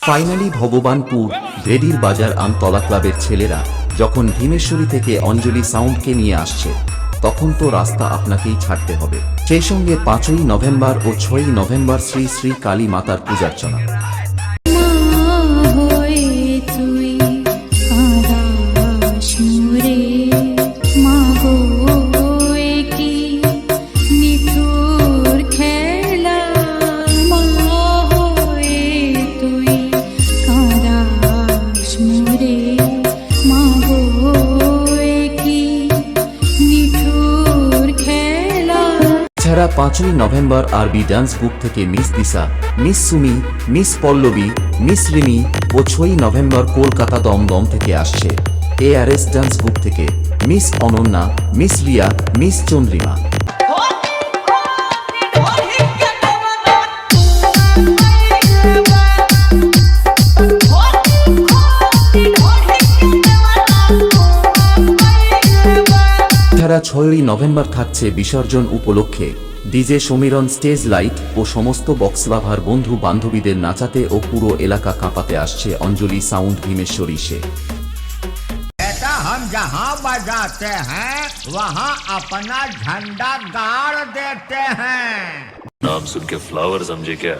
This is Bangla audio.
ফাইনালি ভগবানপুর ভেডির বাজার আমতলা ক্লাবের ছেলেরা যখন ভীমেশ্বরী থেকে অঞ্জলি সাউন্ডকে নিয়ে আসছে, তখন তো রাস্তা আপনাকেই ছাড়তে হবে। সেই সঙ্গে 5ই নভেম্বর ও 6ই নভেম্বর শ্রী শ্রী কালী মাতার পূজার্চনা। এছাড়া 5ই নভেম্বর আরবি ডান্স বুক থেকে miss Disha, miss Sumi, miss Pallavi, miss Rimi ও 6ই নভেম্বর কলকাতা দমদম থেকে আসছে ARS ডান্স বুক থেকে miss Ananya, miss Riya, miss Chandrima. এছাড়া 6ই নভেম্বর থাকছে বিসর্জন উপলক্ষে ডিজে সমীরণ স্টেজ লাইট ও সমস্ত বক্স লাভার বন্ধু বান্ধবীদের নাচাতে ও পুরো এলাকা কাঁপাতে আসছে অঞ্জলি সাউন্ড ভীমেশ্বরী সে। हम जहाँ बजाते हैं वहाँ अपना झंडा गाड़ देते हैं। नाम सुन के फ्लावर समझे क्या?